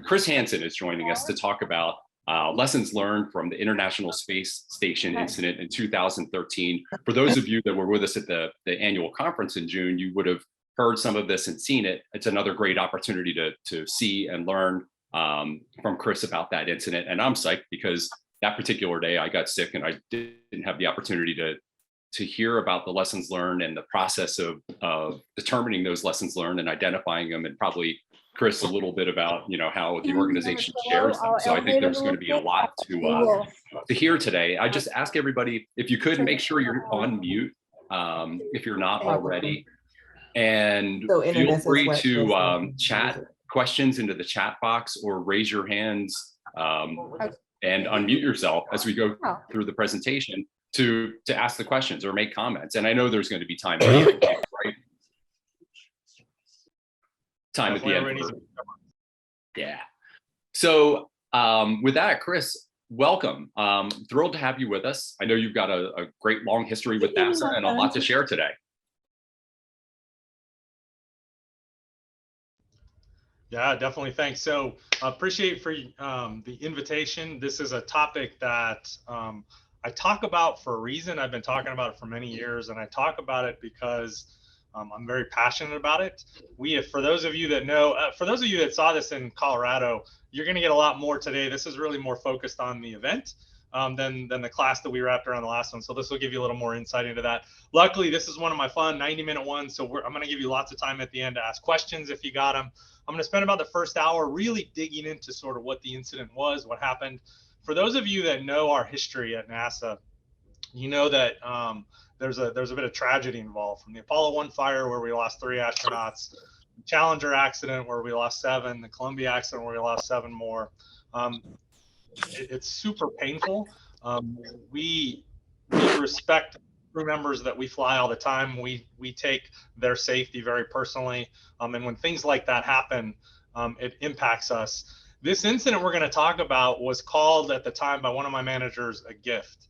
Chris Hansen is joining us to talk about lessons learned from the International Space Station incident in 2013. For those of you that were with us at the annual conference in June, you would have heard some of this and seen it. It's another great opportunity to see and learn from Chris about that incident. And I'm psyched because that particular day I got sick and I didn't have the opportunity to hear about the lessons learned and the process of determining those lessons learned and identifying them, and probably Chris a little bit about how the organization shares them. So I think there's going to be a lot to hear today. I just ask everybody, if you could, make sure you're on mute if you're not already, and feel free to chat questions into the chat box or raise your hands and unmute yourself as we go through the presentation to ask the questions or make comments. And I know there's going to be time at the end, right? Time at the end. Yeah. So with that, Chris, welcome. Thrilled to have you with us. I know you've got a great long history with NASA and a lot to share today. Yeah, definitely. Thanks. So appreciate for the invitation. This is a topic that I talk about for a reason. I've been talking about it for many years, and I talk about it because I'm very passionate about it. For those of you that know, for those of you that saw this in Colorado, you're going to get a lot more today. This is really more focused on the event than the class that we wrapped around the last one. So this will give you a little more insight into that. Luckily, this is one of my fun 90-minute ones. So I'm going to give you lots of time at the end to ask questions if you got them. I'm going to spend about the first hour really digging into sort of what the incident was, what happened. For those of you that know our history at NASA, you know that there's a bit of tragedy involved, from the Apollo 1 fire where we lost 3 astronauts, the Challenger accident where we lost 7, the Columbia accident where we lost 7 more. It's super painful. We respect crew members that we fly all the time. We take their safety very personally. And when things like that happen, it impacts us. This incident we're going to talk about was called at the time by one of my managers a gift,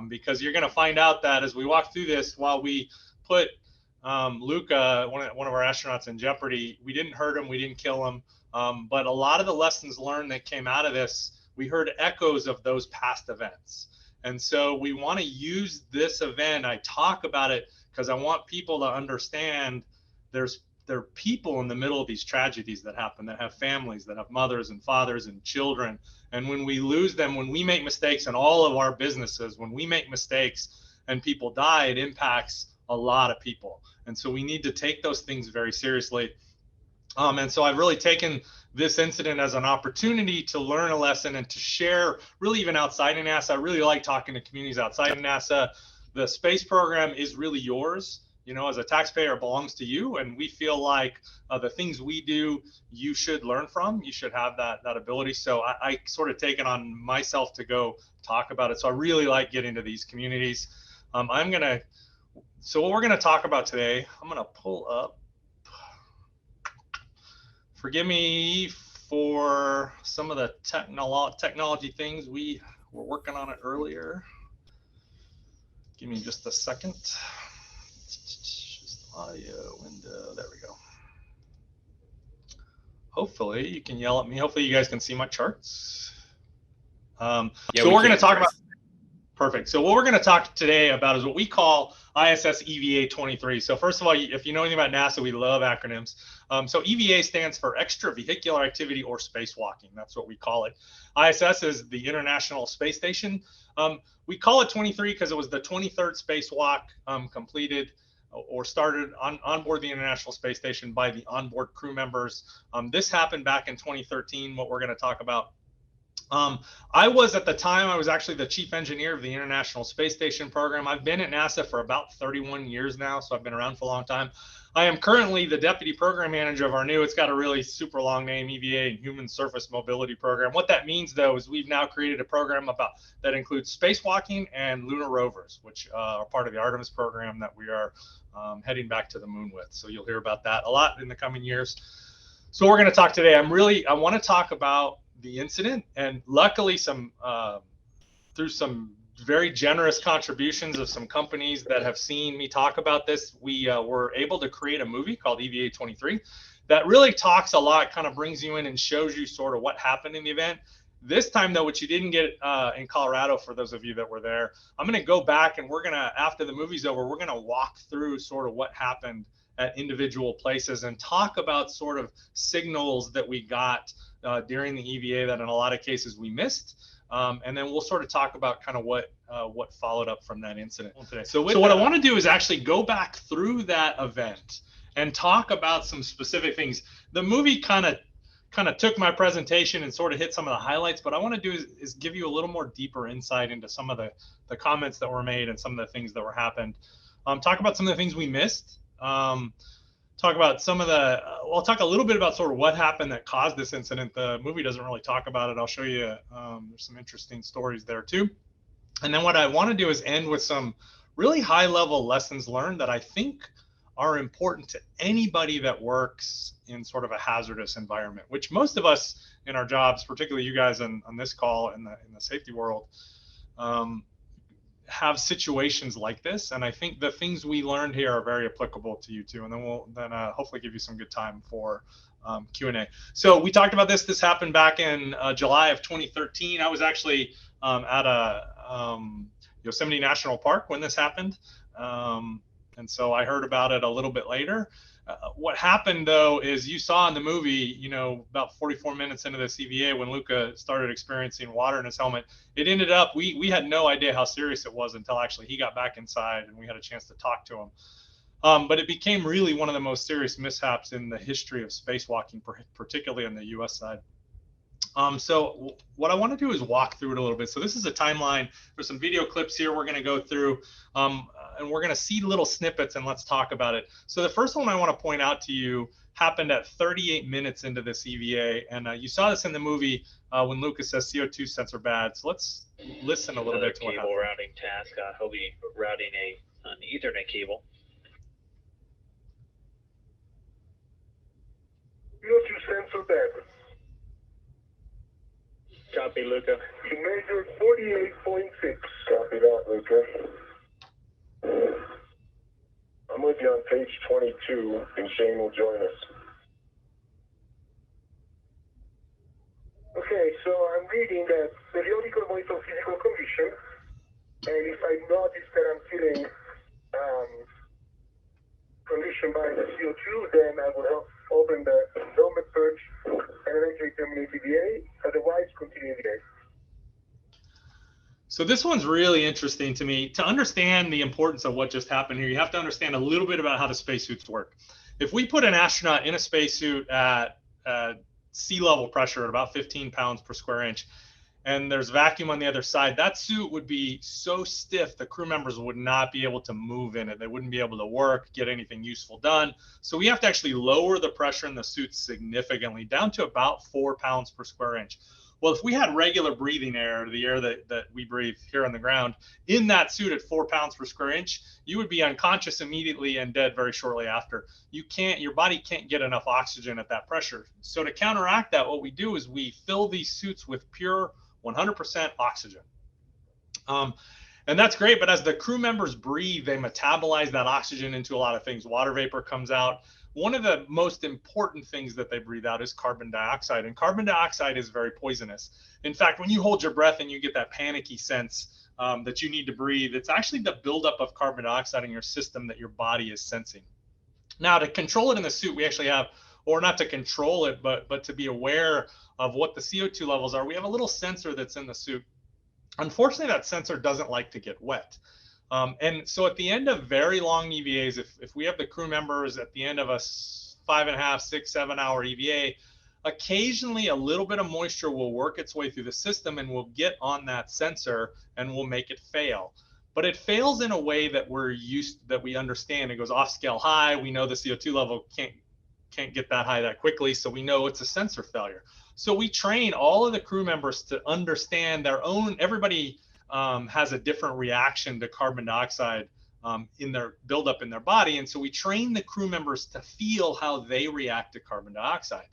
because you're going to find out that as we walk through this, while we put Luca, one of our astronauts, in jeopardy, we didn't hurt him, we didn't kill him, but a lot of the lessons learned that came out of this, we heard echoes of those past events. And so we want to use this event. I talk about it because I want people to understand there are people in the middle of these tragedies that happen, that have families, that have mothers and fathers and children. And when we lose them, when we make mistakes in all of our businesses, when we make mistakes and people die, it impacts a lot of people. And so we need to take those things very seriously. And so I've really taken this incident as an opportunity to learn a lesson and to share, really even outside of NASA. I really like talking to communities outside of NASA. The space program is really yours. As a taxpayer, it belongs to you. And we feel like the things we do, you should learn from. You should have that ability. So I sort of take it on myself to go talk about it. So I really like getting to these communities. So what we're going to talk about today, I'm going to pull up. Forgive me for some of the technology things. We were working on it earlier. Give me just a second. Audio window, there we go. Hopefully you can yell at me. Hopefully you guys can see my charts. So we're going to talk about, perfect. So what we're going to talk today about is what we call ISS EVA 23. So first of all, if you know anything about NASA, we love acronyms. So EVA stands for Extravehicular Activity or Spacewalking. That's what we call it. ISS is the International Space Station. We call it 23 because it was the 23rd spacewalk completed or started on board the International Space Station by the onboard crew members. This happened back in 2013, what we're going to talk about. I was, at the time, I was actually the chief engineer of the International Space Station program. I've been at NASA for about 31 years now, so I've been around for a long time. I am currently the deputy program manager of our new, it's got a really super long name, EVA, Human Surface Mobility Program. What that means, though, is we've now created a program that includes spacewalking and lunar rovers, which are part of the Artemis program that we are heading back to the moon with. So you'll hear about that a lot in the coming years. So we're going to talk today. I want to talk about the incident, and luckily through some very generous contributions of some companies that have seen me talk about this, we were able to create a movie called EVA 23 that really talks a lot, kind of brings you in and shows you sort of what happened in the event. This time, though, which you didn't get in Colorado, for those of you that were there, I'm going to go back and we're going to, after the movie's over, we're going to walk through sort of what happened at individual places and talk about sort of signals that we got during the EVA that in a lot of cases we missed. And then we'll sort of talk about kind of what followed up from that incident today. So what I want to do is actually go back through that event and talk about some specific things. The movie kind of took my presentation and sort of hit some of the highlights, but I want to do is give you a little more deeper insight into some of the comments that were made and some of the things that were happened. Talk about some of the things we missed. Talk about some of the, I'll talk a little bit about sort of what happened that caused this incident. The movie doesn't really talk about it. I'll show you, there's some interesting stories there too. And then what I want to do is end with some really high level lessons learned that I think are important to anybody that works in sort of a hazardous environment, which most of us in our jobs, particularly you guys on this call in the safety world, have situations like this. And I think the things we learned here are very applicable to you too. And then we'll hopefully give you some good time for Q&A. So we talked about this. This happened back in July of 2013. I was actually at a Yosemite National Park when this happened. And so I heard about it a little bit later. What happened, though, is you saw in the movie, about 44 minutes into this EVA when Luca started experiencing water in his helmet, it ended up, we had no idea how serious it was until actually he got back inside and we had a chance to talk to him. But it became really one of the most serious mishaps in the history of spacewalking, particularly on the US side. So what I want to do is walk through it a little bit. So this is a timeline. There's some video clips here we're going to go through, and we're going to see little snippets, and let's talk about it. So the first one I want to point out to you happened at 38 minutes into this EVA, and you saw this in the movie when Lucas says CO2 sensor bad. So let's listen a little bit to what happened. Cable routing task. He'll be routing an Ethernet cable. CO2 sensor bad. Copy, Luca. You measured 48.6. Copy that, Luca. I'm with you on page 22, and Shane will join us. Okay, so I'm reading that periodical monitor physical condition, and if I notice that I'm feeling conditioned by the CO2, then I will help open the helmet purge and eventually terminate EVA, otherwise continue EVA. So this one's really interesting to me. To understand the importance of what just happened here, you have to understand a little bit about how the spacesuits work. If we put an astronaut in a spacesuit at sea level pressure at about 15 pounds per square inch, and there's vacuum on the other side, that suit would be so stiff the crew members would not be able to move in it. They wouldn't be able to work, get anything useful done. So we have to actually lower the pressure in the suit significantly, down to about 4 pounds per square inch. Well, if we had regular breathing air, the air that we breathe here on the ground, in that suit at 4 pounds per square inch, you would be unconscious immediately and dead very shortly after. Your body can't get enough oxygen at that pressure. So to counteract that, what we do is we fill these suits with pure 100% oxygen. And that's great, but as the crew members breathe, they metabolize that oxygen into a lot of things. Water vapor comes out. One of the most important things that they breathe out is carbon dioxide, and carbon dioxide is very poisonous. In fact, when you hold your breath and you get that panicky sense that you need to breathe, it's actually the buildup of carbon dioxide in your system that your body is sensing. Now, to control it in the suit, we actually have, or not to control it, but to be aware of what the CO2 levels are, we have a little sensor that's in the suit. Unfortunately, that sensor doesn't like to get wet. And so at the end of very long EVAs, if we have the crew members at the end of a 5.5, 6, 7 hour EVA, occasionally a little bit of moisture will work its way through the system and will get on that sensor and will make it fail. But it fails in a way that we understand. It goes off scale high. We know the CO2 level can't get that high that quickly, so we know it's a sensor failure. So we train all of the crew members to understand their own, everybody has a different reaction to carbon dioxide in their buildup in their body. And so we train the crew members to feel how they react to carbon dioxide.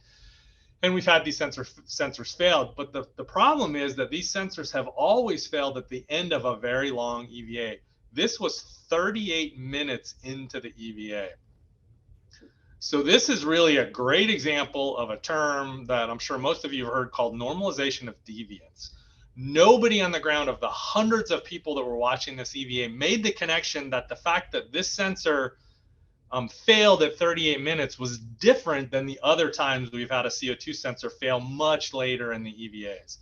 And we've had these sensors failed, but the problem is that these sensors have always failed at the end of a very long EVA. This was 38 minutes into the EVA. So this is really a great example of a term that I'm sure most of you have heard called normalization of deviance. Nobody on the ground of the hundreds of people that were watching this EVA made the connection that the fact that this sensor failed at 38 minutes was different than the other times we've had a CO2 sensor fail much later in the EVAs.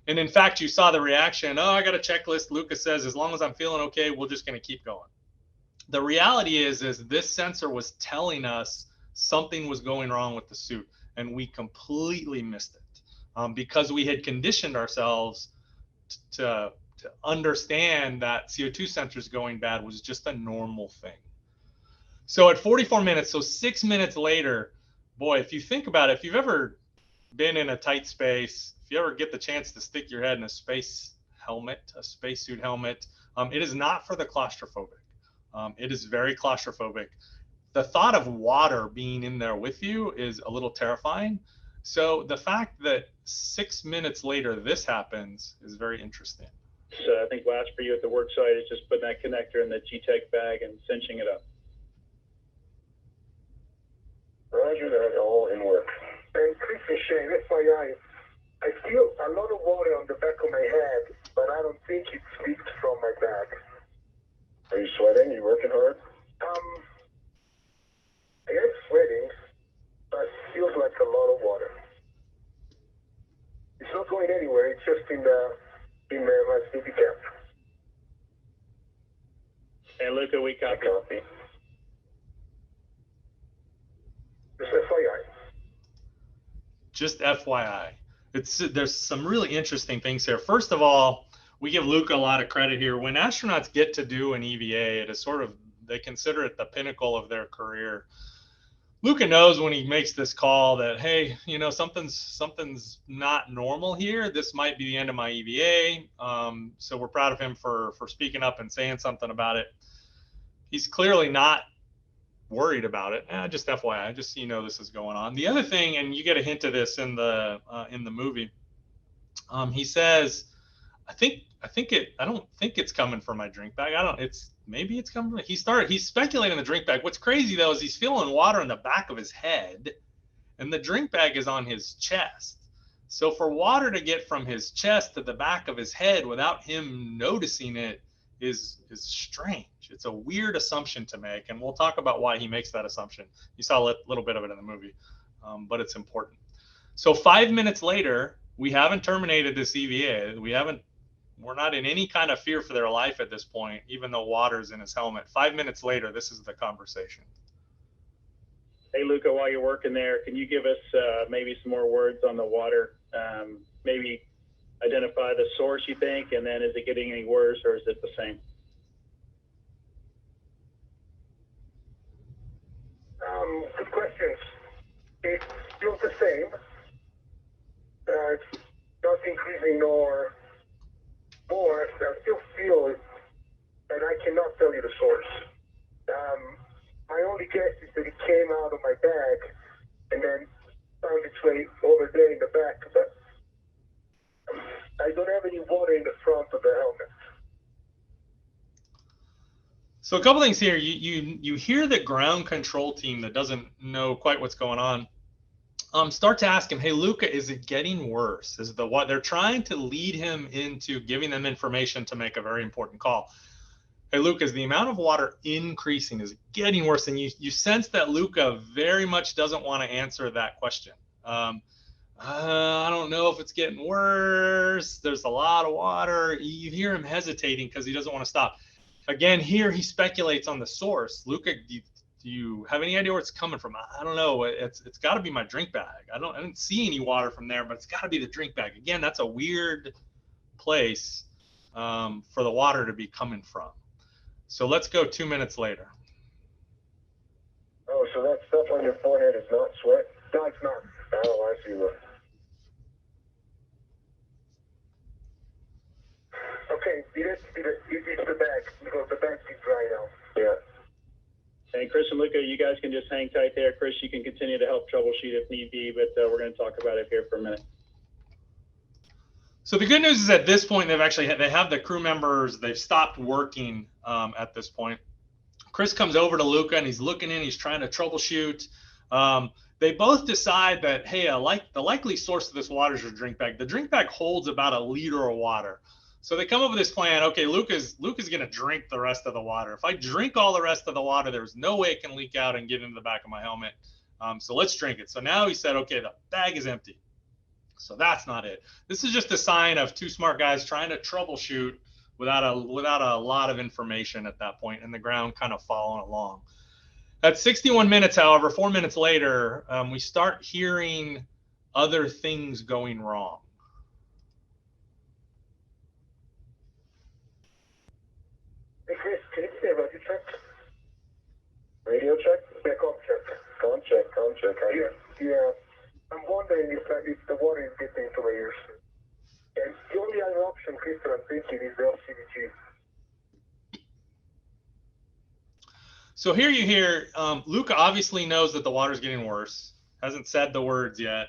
And in fact, you saw the reaction, oh, I got a checklist. Luca says, as long as I'm feeling okay, we're just going to keep going. The reality is this sensor was telling us something was going wrong with the suit, and we completely missed it because we had conditioned ourselves to understand that CO2 sensors going bad was just a normal thing. So at 44 minutes, so 6 minutes later, boy, if you think about it, if you've ever been in a tight space, if you ever get the chance to stick your head in a space helmet, a spacesuit helmet, it is not for the claustrophobic. It is very claustrophobic. The thought of water being in there with you is a little terrifying. So the fact that 6 minutes later this happens is very interesting. So I think last for you at the work site is just putting that connector in the G-Tech bag and cinching it up. Roger that, all in work. And Chris and Shane, FYI, I feel a lot of water on the back of my head, but I don't think it's leaked from my back. Are you sweating? You working hard? I am sweating, but it feels like a lot of water. It's not going anywhere. It's just in my safety cap. And Luca, we copy. Just FYI. Just FYI. There's some really interesting things here. First of all, we give Luca a lot of credit here. When astronauts get to do an EVA, it is sort of, they consider it the pinnacle of their career. Luca knows when he makes this call that, hey, you know, something's not normal here. This might be the end of my EVA. So we're proud of him for speaking up and saying something about it. He's clearly not worried about it. Just FYI, just so you know this is going on. The other thing, and you get a hint of this in the movie, he says, I don't think it's coming from my drink bag. Maybe it's coming. He's speculating the drink bag. What's crazy though is he's feeling water in the back of his head, and the drink bag is on his chest. So for water to get from his chest to the back of his head without him noticing it is strange. It's a weird assumption to make, and we'll talk about why he makes that assumption. You saw a little bit of it in the movie, but it's important. So 5 minutes later, we haven't terminated this EVA. We're not in any kind of fear for their life at this point, even though water's in his helmet. 5 minutes later, this is the conversation. Hey, Luca, while you're working there, can you give us maybe some more words on the water? Maybe identify the source, you think, and then is it getting any worse or is it the same? Good questions. It's still the same. It's not increasing nor more. I still feel it, and I cannot tell you the source. My only guess is that it came out of my bag and then found its way over there in the back, but I don't have any water in the front of the helmet. So a couple things here. You hear the ground control team that doesn't know quite what's going on start to ask him, hey, Luca, is it getting worse? They're trying to lead him into giving them information to make a very important call. Hey, Luca, is the amount of water increasing? Is it getting worse? And you sense that Luca very much doesn't want to answer that question. I don't know if it's getting worse. There's a lot of water. You hear him hesitating because he doesn't want to stop. Again, here he speculates on the source. Luca, do you have any idea where it's coming from? I don't know. It's got to be my drink bag. I didn't see any water from there, but it's got to be the drink bag. Again, that's a weird place for the water to be coming from. So let's go 2 minutes later. Oh, so that stuff on your forehead is not sweat? No, it's not. Oh, I see. Okay, it's the bag, because the bag is dry now. Yeah. And Chris and Luca, you guys can just hang tight there. Chris, you can continue to help troubleshoot if need be, but we're going to talk about it here for a minute. So the good news is at this point, they have the crew members, they've stopped working at this point. Chris comes over to Luca and he's looking in, he's trying to troubleshoot. They both decide that, hey, the likely source of this water is your drink bag. The drink bag holds about 1 liter of water. So they come up with this plan. Okay, Luca's going to drink the rest of the water. If I drink all the rest of the water, there's no way it can leak out and get into the back of my helmet. So let's drink it. So now he said, okay, the bag is empty. So that's not it. This is just a sign of two smart guys trying to troubleshoot without a lot of information at that point, and the ground kind of following along. At 61 minutes, however, 4 minutes later, we start hearing other things going wrong. Hey Chris, can you say radio check? Radio check? Yeah, com check. Yeah. I'm wondering if the water is getting into my ears. And the only other option, Chris, that I'm thinking is the LCVG. So here you hear Luca obviously knows that the water's getting worse. Hasn't said the words yet.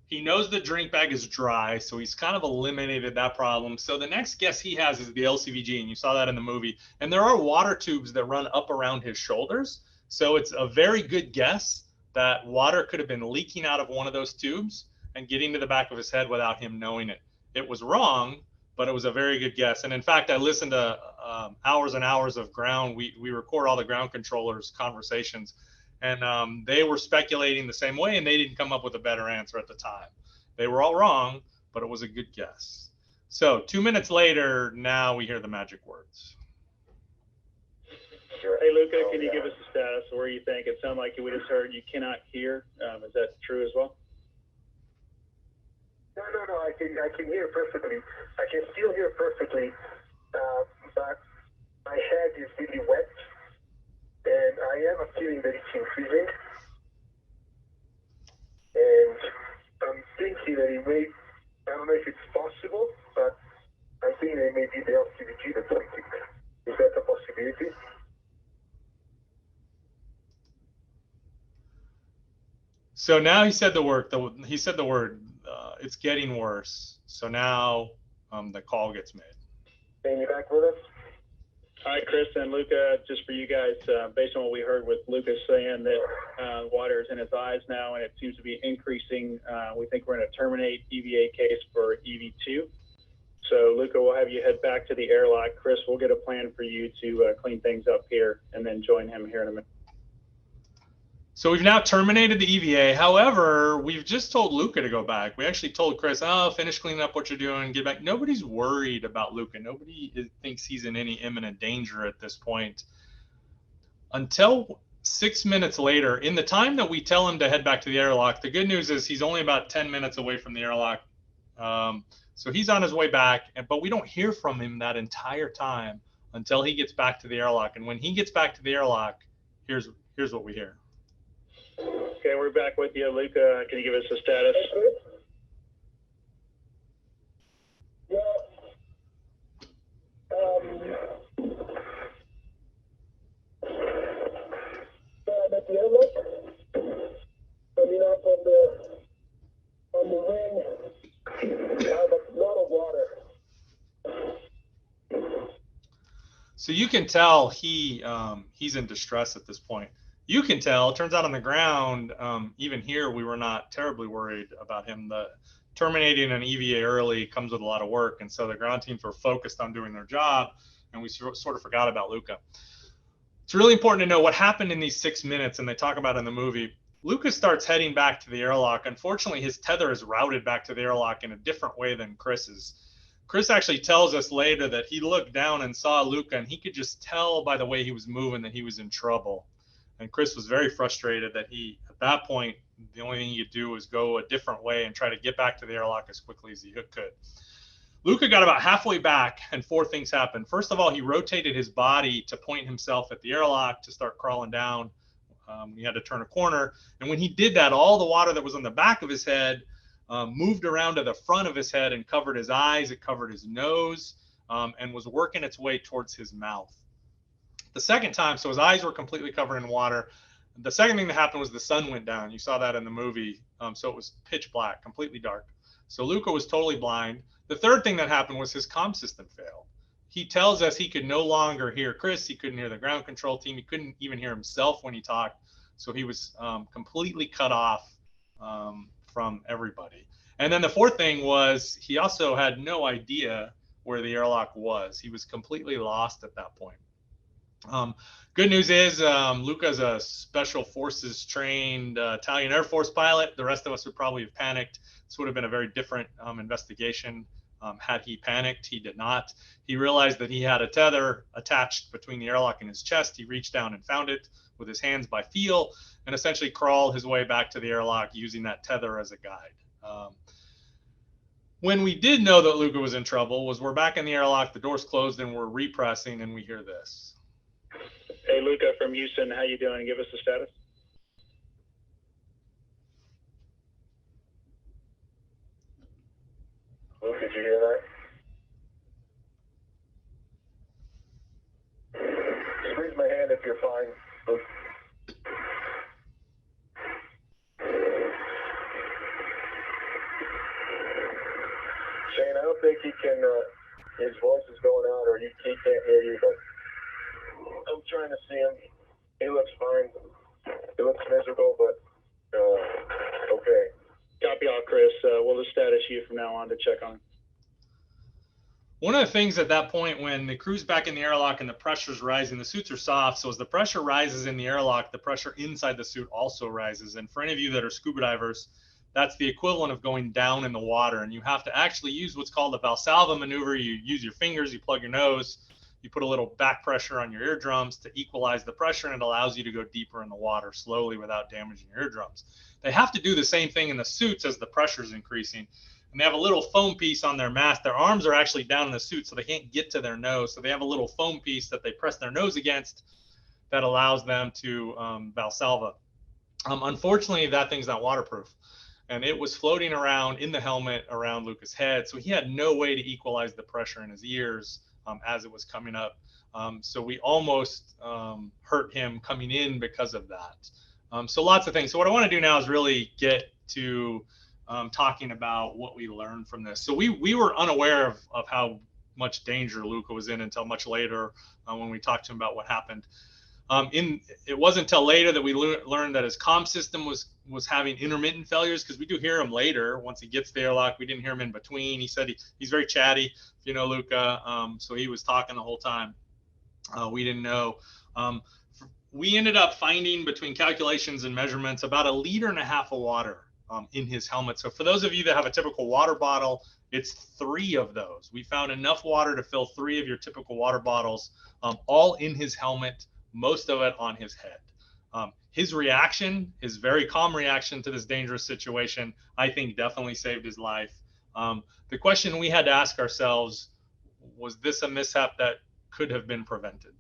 He knows the drink bag is dry, so he's kind of eliminated that problem. So the next guess he has is the LCVG, and you saw that in the movie. And there are water tubes that run up around his shoulders. So it's a very good guess that water could have been leaking out of one of those tubes and getting to the back of his head without him knowing it. It was wrong, but it was a very good guess. And in fact, I listened to hours and hours of ground. We record all the ground controllers' conversations, and they were speculating the same way, and they didn't come up with a better answer at the time. They were all wrong, but it was a good guess. So 2 minutes later, now we hear the magic words. Hey, Luca, can you give us a status of where you think? It sounded like we just heard you cannot hear. Is that true as well? No, I can hear perfectly. I can still hear perfectly, but my head is really wet, and I have a feeling that it's increasing. And I'm thinking that it may, I don't know if it's possible, but I'm thinking that it may be the LCVG that's leaking. Is that a possibility? So now he said the word. It's getting worse. So now the call gets made. Are you back with us? All right, Chris and Luca, just for you guys, based on what we heard with Luca saying that water is in his eyes now and it seems to be increasing, we think we're going to terminate EVA case for EV2. So, Luca, we'll have you head back to the airlock. Chris, we'll get a plan for you to clean things up here and then join him here in a minute. So we've now terminated the EVA. However, we've just told Luca to go back. We actually told Chris, oh, finish cleaning up what you're doing, get back. Nobody's worried about Luca. Nobody thinks he's in any imminent danger at this point. Until 6 minutes later, in the time that we tell him to head back to the airlock, the good news is he's only about 10 minutes away from the airlock. So he's on his way back, but we don't hear from him that entire time until he gets back to the airlock. And when he gets back to the airlock, here's what we hear. Okay, we're back with you, Luca. Can you give us a status? Yeah. I'm at the airlock. Coming up on the wing. I have a lot of water. So you can tell he's in distress at this point. You can tell, it turns out on the ground, even here, we were not terribly worried about him. The terminating an EVA early comes with a lot of work. And so the ground teams were focused on doing their job, and we sort of forgot about Luca. It's really important to know what happened in these 6 minutes, and they talk about it in the movie. Luca starts heading back to the airlock. Unfortunately, his tether is routed back to the airlock in a different way than Chris's. Chris actually tells us later that he looked down and saw Luca, and he could just tell by the way he was moving that he was in trouble. And Chris was very frustrated that at that point, the only thing he could do was go a different way and try to get back to the airlock as quickly as he could. Luca got about halfway back, and 4 things happened. First of all, he rotated his body to point himself at the airlock to start crawling down. He had to turn a corner. And when he did that, all the water that was on the back of his head moved around to the front of his head and covered his eyes, it covered his nose, and was working its way towards his mouth. The second time, so his eyes were completely covered in water. The second thing that happened was the sun went down. You saw that in the movie. So it was pitch black, completely dark. So Luca was totally blind. The third thing that happened was his comm system failed. He tells us he could no longer hear Chris. He couldn't hear the ground control team. He couldn't even hear himself when he talked. So he was completely cut off from everybody. And then the fourth thing was he also had no idea where the airlock was. He was completely lost at that point. Good news is Luca's a special forces trained Italian Air Force pilot. The rest of us would probably have panicked. This would have been a very different investigation. Had he panicked, he did not. He realized that he had a tether attached between the airlock and his chest. He reached down and found it with his hands by feel and essentially crawled his way back to the airlock using that tether as a guide. When we did know that Luca was in trouble was we're back in the airlock, the door's closed, and we're repressing, and we hear this. Hey, Luca from Houston, how you doing? Give us the status. Luke, did you hear that? Squeeze my hand if you're fine, Luke. Shane, I don't think he can, his voice is going out or he can't hear you, but I'm trying to see him. He looks fine. He looks miserable, but okay. Copy all, Chris. We'll just status you from now on to check on him. One of the things at that point when the crew's back in the airlock and the pressure's rising, the suits are soft. So as the pressure rises in the airlock, the pressure inside the suit also rises. And for any of you that are scuba divers, that's the equivalent of going down in the water. And you have to actually use what's called the Valsalva maneuver. You use your fingers, you plug your nose, you put a little back pressure on your eardrums to equalize the pressure, and it allows you to go deeper in the water slowly without damaging your eardrums. They have to do the same thing in the suits as the pressure is increasing. And they have a little foam piece on their mask. Their arms are actually down in the suit, so they can't get to their nose. So they have a little foam piece that they press their nose against that allows them to Valsalva. Unfortunately, that thing's not waterproof. And it was floating around in the helmet around Luca's head. So he had no way to equalize the pressure in his ears as it was coming up. So we almost hurt him coming in because of that. So lots of things. So what I want to do now is really get to talking about what we learned from this. So we were unaware of how much danger Luca was in until much later when we talked to him about what happened. It wasn't until later that we learned that his comm system was having intermittent failures, because we do hear him later once he gets the airlock. We didn't hear him in between. He said he's very chatty, if you know Luca. So he was talking the whole time. We didn't know. We ended up finding, between calculations and measurements, about 1.5 liters of water in his helmet. So for those of you that have a typical water bottle, it's 3 of those. We found enough water to fill 3 of your typical water bottles, all in his helmet, most of it on his head. His reaction, his very calm reaction to this dangerous situation, I think definitely saved his life. The question we had to ask ourselves, was this a mishap that could have been prevented?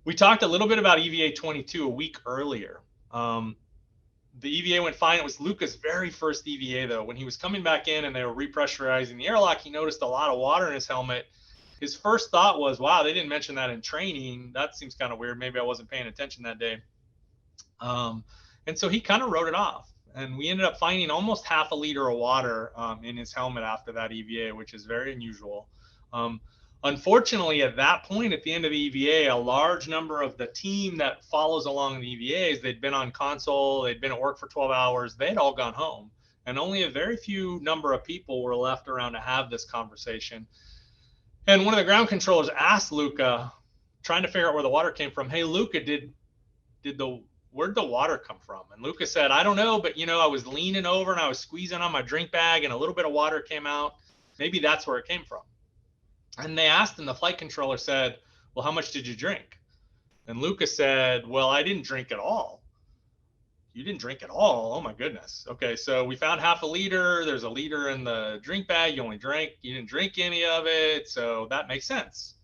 We talked a little bit about EVA 22 a week earlier. The EVA went fine. It was Luca's very first EVA, though. When he was coming back in and they were repressurizing the airlock, he noticed a lot of water in his helmet. His first thought was, wow, they didn't mention that in training. That seems kind of weird. Maybe I wasn't paying attention that day. And so he kind of wrote it off. And we ended up finding almost 0.5 liter of water in his helmet after that EVA, which is very unusual. Unfortunately, at that point, at the end of the EVA, a large number of the team that follows along the EVAs, they'd been on console, they'd been at work for 12 hours, they'd all gone home. And only a very few number of people were left around to have this conversation. And one of the ground controllers asked Luca, trying to figure out where the water came from, hey, Luca, where'd the water come from? And Luca said, I don't know, but I was leaning over and I was squeezing on my drink bag and a little bit of water came out. Maybe that's where it came from. And they asked him, the flight controller said, well, how much did you drink? And Luca said, well, I didn't drink at all. You didn't drink at all? Oh my goodness. Okay, so we found 0.5 liter. There's 1 liter in the drink bag. You didn't drink any of it. So that makes sense.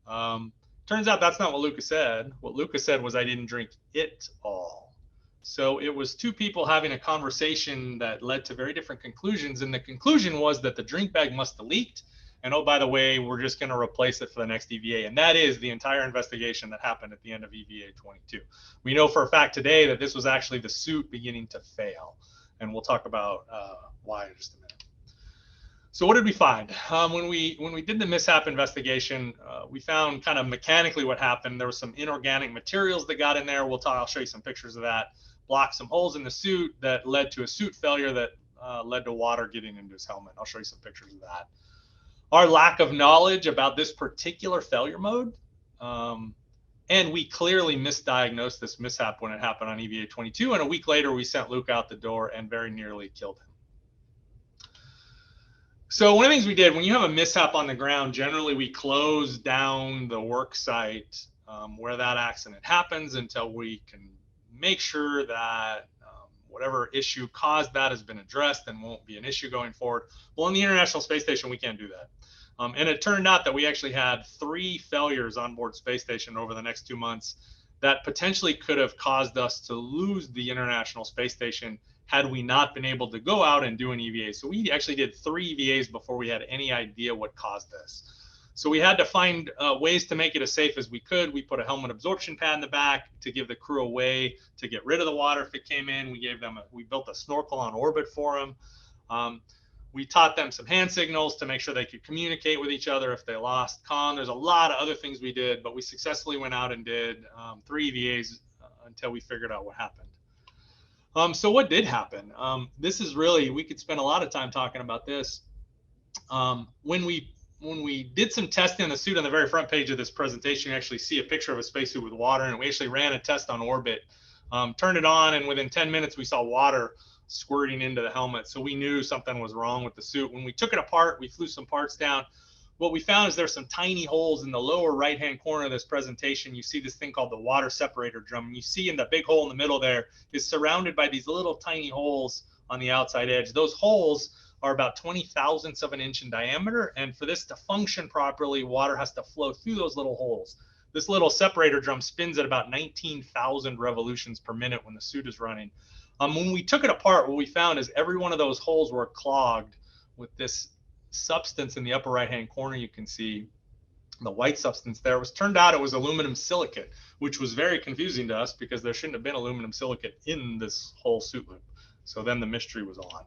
Turns out that's not what Luca said. What Luca said was, I didn't drink it all. So it was 2 people having a conversation that led to very different conclusions. And the conclusion was that the drink bag must have leaked. And oh, by the way, we're just going to replace it for the next EVA. And that is the entire investigation that happened at the end of EVA 22. We know for a fact today that this was actually the suit beginning to fail. And we'll talk about why in just a minute. So what did we find? When we did the mishap investigation, we found kind of mechanically what happened. There was some inorganic materials that got in there. I'll show you some pictures of that. Blocked some holes in the suit that led to a suit failure that led to water getting into his helmet. I'll show you some pictures of that. Our lack of knowledge about this particular failure mode, and we clearly misdiagnosed this mishap when it happened on EVA 22, and a week later we sent Luke out the door and very nearly killed him. So one of the things we did, when you have a mishap on the ground, generally we close down the work site where that accident happens until we can make sure that whatever issue caused that has been addressed and won't be an issue going forward. Well, on the International Space Station, we can't do that. And it turned out that we actually had 3 failures on board Space Station over the next 2 months that potentially could have caused us to lose the International Space Station had we not been able to go out and do an EVA. So we actually did 3 EVAs before we had any idea what caused this. So we had to find ways to make it as safe as we could. We put a helmet absorption pad in the back to give the crew a way to get rid of the water if it came in. We built a snorkel on orbit for them. We taught them some hand signals to make sure they could communicate with each other if they lost comm. There's a lot of other things we did, but we successfully went out and did 3 EVAs until we figured out what happened. So what did happen? This is really, we could spend a lot of time talking about this. When we did some testing on the suit on the very front page of this presentation, you actually see a picture of a spacesuit with water, and we actually ran a test on orbit, turned it on, and within 10 minutes we saw water squirting into the helmet. So we knew something was wrong with the suit. When we took it apart, we flew some parts down. What we found is there's some tiny holes in the lower right-hand corner of this presentation. You see this thing called the water separator drum. And you see in the big hole in the middle there is surrounded by these little tiny holes on the outside edge. Those holes are about 20 thousandths of an inch in diameter. And for this to function properly, water has to flow through those little holes. This little separator drum spins at about 19,000 revolutions per minute when the suit is running. When we took it apart, what we found is every one of those holes were clogged with this substance in the upper right-hand corner. You can see the white substance there. Turned out it was aluminum silicate, which was very confusing to us because there shouldn't have been aluminum silicate in this whole suit loop. So then the mystery was on.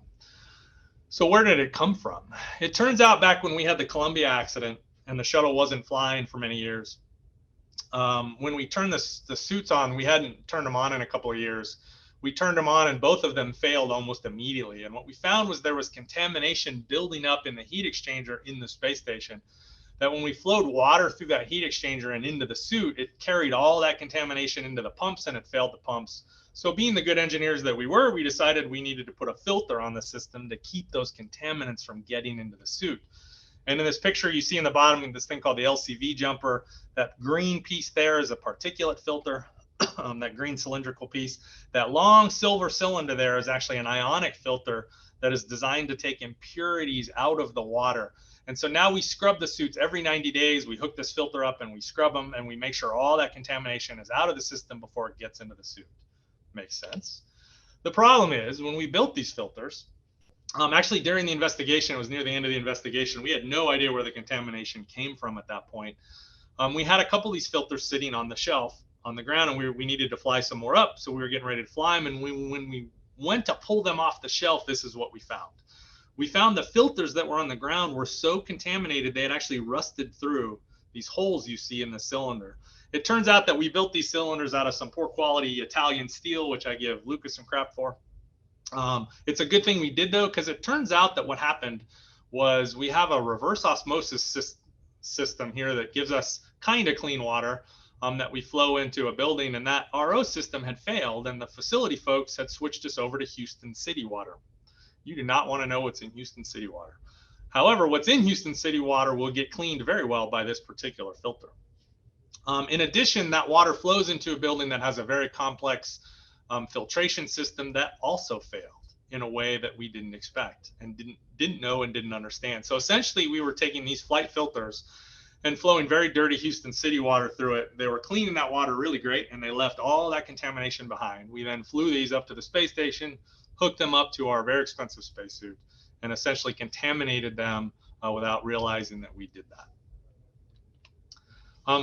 So where did it come from? It turns out back when we had the Columbia accident and the shuttle wasn't flying for many years, when we turned the suits on, we hadn't turned them on in a couple of years. We turned them on and both of them failed almost immediately. And what we found was there was contamination building up in the heat exchanger in the space station, that when we flowed water through that heat exchanger and into the suit, it carried all that contamination into the pumps and it failed the pumps. So being the good engineers that we were, we decided we needed to put a filter on the system to keep those contaminants from getting into the suit. And in this picture, you see in the bottom this thing called the LCV jumper. That green piece there is a particulate filter, that green cylindrical piece. That long silver cylinder there is actually an ionic filter that is designed to take impurities out of the water. And so now we scrub the suits every 90 days. We hook this filter up and we scrub them and we make sure all that contamination is out of the system before it gets into the suit. Makes sense. The problem is when we built these filters, actually during the investigation, it was near the end of the investigation, we had no idea where the contamination came from at that point. We had a couple of these filters sitting on the shelf on the ground, and we needed to fly some more up. So we were getting ready to fly them. And when we went to pull them off the shelf, this is what we found. We found the filters that were on the ground were so contaminated, they had actually rusted through these holes you see in the cylinder. It turns out that we built these cylinders out of some poor quality Italian steel, which I give Lucas some crap for. It's a good thing we did though, because it turns out that what happened was we have a reverse osmosis system here that gives us kind of clean water that we flow into a building, and that RO system had failed and the facility folks had switched us over to Houston city water. You do not want to know what's in Houston city water. However, what's in Houston city water will get cleaned very well by this particular filter. In addition, that water flows into a building that has a very complex filtration system that also failed in a way that we didn't expect and didn't know and didn't understand. So essentially, we were taking these flight filters and flowing very dirty Houston city water through it. They were cleaning that water really great, and they left all that contamination behind. We then flew these up to the space station, hooked them up to our very expensive spacesuit, and essentially contaminated them without realizing that we did that.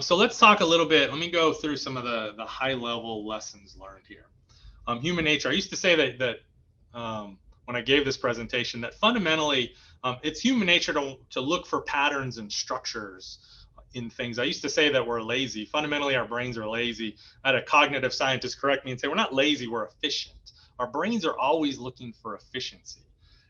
So let's talk a little bit. Let me go through some of the high-level lessons learned here. Human nature. I used to say that when when I gave this presentation, that fundamentally it's human nature to look for patterns and structures in things. I used to say that we're lazy. Fundamentally, our brains are lazy. I had a cognitive scientist correct me and say, we're not lazy, we're efficient. Our brains are always looking for efficiency.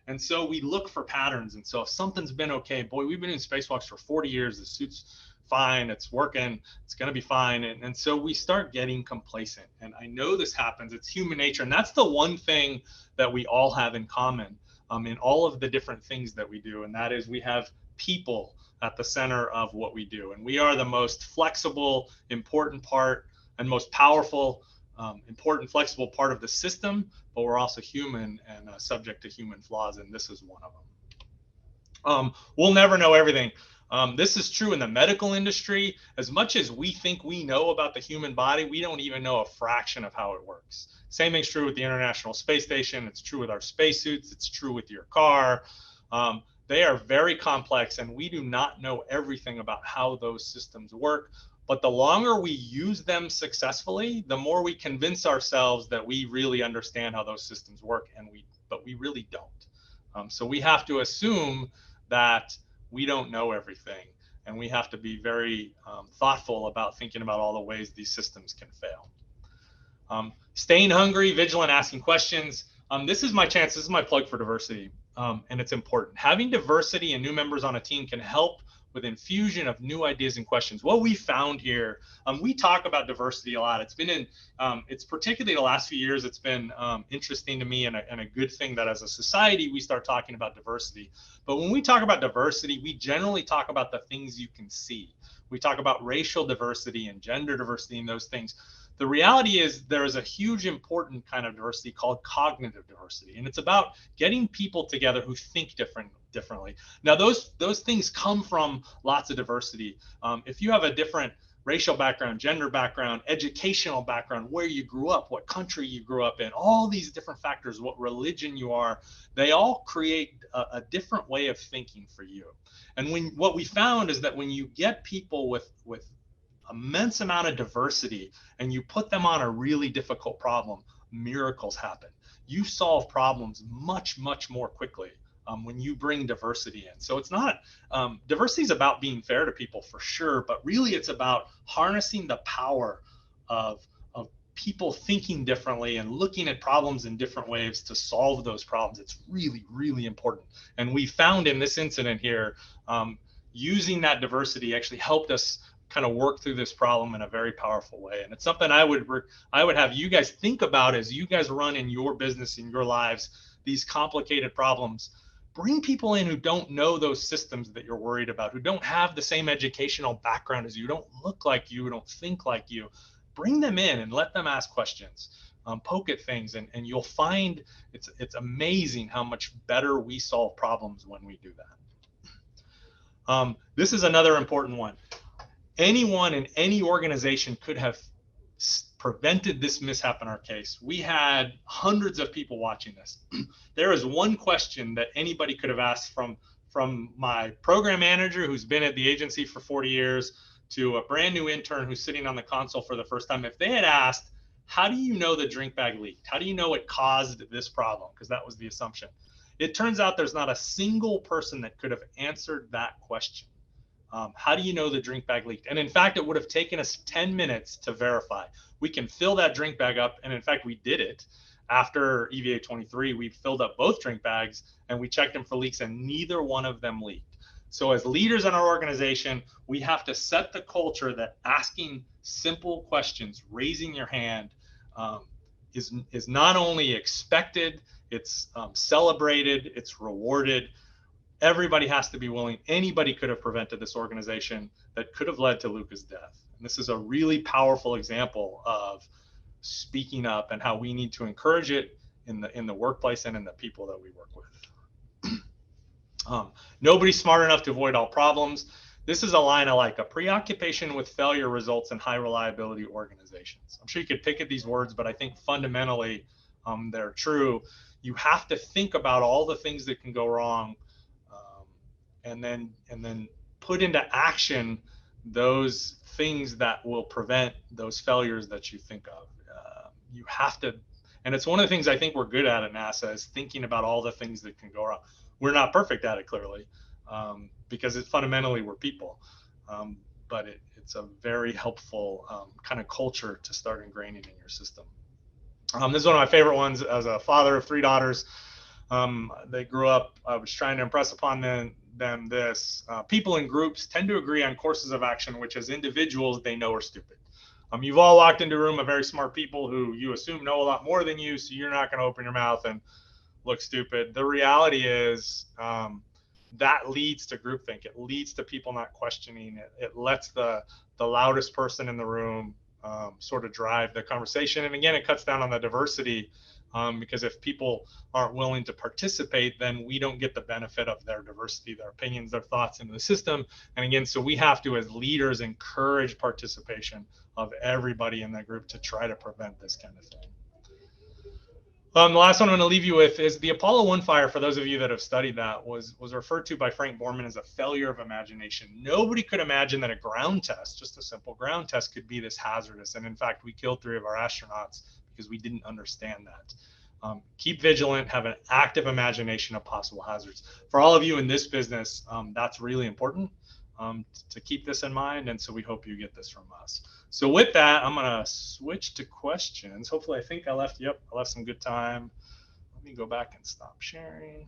And so we look for patterns. And so if something's been okay, boy, we've been in spacewalks for 40 years, the suit's fine, it's working, it's going to be fine. And so we start getting complacent. And I know this happens, it's human nature. And that's the one thing that we all have in common in all of the different things that we do. And that is we have people at the center of what we do. And we are the most flexible, important part and most powerful, important, flexible part of the system, but we're also human and subject to human flaws. And this is one of them. We'll never know everything. This is true in the medical industry. As much as we think we know about the human body, we don't even know a fraction of how it works. Same thing's true with the International Space Station. It's true with our spacesuits. It's true with your car. They are very complex, and we do not know everything about how those systems work. But the longer we use them successfully, the more we convince ourselves that we really understand how those systems work, but we really don't. So we have to assume that we don't know everything, and we have to be very thoughtful about thinking about all the ways these systems can fail. Staying hungry, vigilant, asking questions. This is my chance. This is my plug for diversity, and it's important. Having diversity and new members on a team can help with infusion of new ideas and questions. What we found here, we talk about diversity a lot. It's been it's particularly the last few years, it's been interesting to me and a good thing that as a society, we start talking about diversity. But when we talk about diversity, we generally talk about the things you can see. We talk about racial diversity and gender diversity and those things. The reality is there is a huge important kind of diversity called cognitive diversity. And it's about getting people together who think differently. Now, those things come from lots of diversity. If you have a different racial background, gender background, educational background, where you grew up, what country you grew up in, all these different factors, what religion you are, they all create a different way of thinking for you. And what we found is that when you get people with immense amount of diversity and you put them on a really difficult problem, miracles happen. You solve problems much, much more quickly when you bring diversity in. So it's not, diversity is about being fair to people for sure, but really it's about harnessing the power of people thinking differently and looking at problems in different ways to solve those problems. It's really, really important. And we found in this incident here, using that diversity actually helped us kind of work through this problem in a very powerful way. And it's something I would have you guys think about as you guys run in your business, in your lives, these complicated problems. Bring people in who don't know those systems that you're worried about, who don't have the same educational background as you, don't look like you, don't think like you. Bring them in and let them ask questions, poke at things, and you'll find it's amazing how much better we solve problems when we do that. This is another important one. Anyone in any organization could have prevented this mishap in our case. We had hundreds of people watching this. There is one question that anybody could have asked, from my program manager who's been at the agency for 40 years to a brand new intern who's sitting on the console for the first time. If they had asked, how do you know the drink bag leaked? How do you know it caused this problem? Because that was the assumption. It turns out there's not a single person that could have answered that question. How do you know the drink bag leaked? And in fact, it would have taken us 10 minutes to verify. We can fill that drink bag up. And in fact, we did it. After EVA 23, we filled up both drink bags and we checked them for leaks, and neither one of them leaked. So as leaders in our organization, we have to set the culture that asking simple questions, raising your hand, is not only expected, it's celebrated, it's rewarded. Everybody has to be willing. Anybody could have prevented this organization that could have led to Luca's death. And this is a really powerful example of speaking up and how we need to encourage it in the workplace and in the people that we work with. Nobody's smart enough to avoid all problems. This is a line I like. A preoccupation with failure results in high reliability organizations. I'm sure you could pick at these words, but I think fundamentally they're true. You have to think about all the things that can go wrong, and then put into action those things that will prevent those failures that you think of. You have to, And it's one of the things I think we're good at NASA is thinking about all the things that can go wrong. We're not perfect at it, clearly, because fundamentally we're people. But it's a very helpful kind of culture to start ingraining in your system. This is one of my favorite ones. As a father of 3 daughters, they grew up, I was trying to impress upon them this. People in groups tend to agree on courses of action, which as individuals they know are stupid. You've all walked into a room of very smart people who you assume know a lot more than you, so you're not going to open your mouth and look stupid. The reality is that leads to groupthink. It leads to people not questioning it. It lets the loudest person in the room sort of drive the conversation. And again, it cuts down on the diversity because if people aren't willing to participate, then we don't get the benefit of their diversity, their opinions, their thoughts into the system. And again, so we have to, as leaders, encourage participation of everybody in that group to try to prevent this kind of thing. The last one I'm going to leave you with is the Apollo 1 fire. For those of you that have studied that, was referred to by Frank Borman as a failure of imagination. Nobody could imagine that a ground test, just a simple ground test, could be this hazardous. And in fact, we killed 3 of our astronauts because we didn't understand that. Keep vigilant, have an active imagination of possible hazards. For all of you in this business, that's really important to keep this in mind. And so we hope you get this from us. So with that, I'm going to switch to questions. Hopefully, I think I left some good time. Let me go back and stop sharing.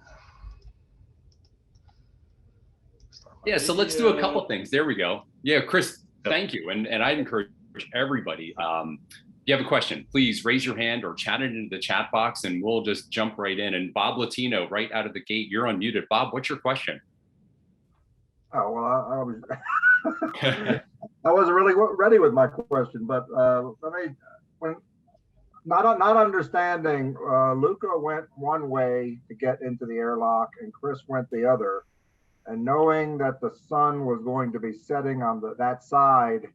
Yeah, so let's do a couple things. There we go. Yeah, Chris, thank you. And I'd encourage everybody, if you have a question, please raise your hand or chat it into the chat box and we'll just jump right in. And Bob Latino, right out of the gate, you're unmuted. Bob, what's your question? Oh, well, I was I wasn't really ready with my question, but when not understanding, Luca went one way to get into the airlock and Chris went the other, and knowing that the sun was going to be setting on that side,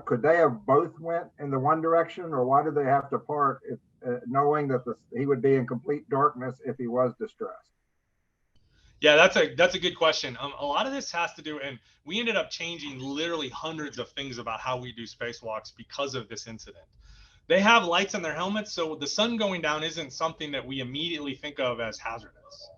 could they have both went in the one direction, or why did they have to part if, knowing that he would be in complete darkness if he was distressed? Yeah, that's a good question. A lot of this has to do, and we ended up changing literally hundreds of things about how we do spacewalks because of this incident. They have lights on their helmets, so the sun going down isn't something that we immediately think of as hazardous,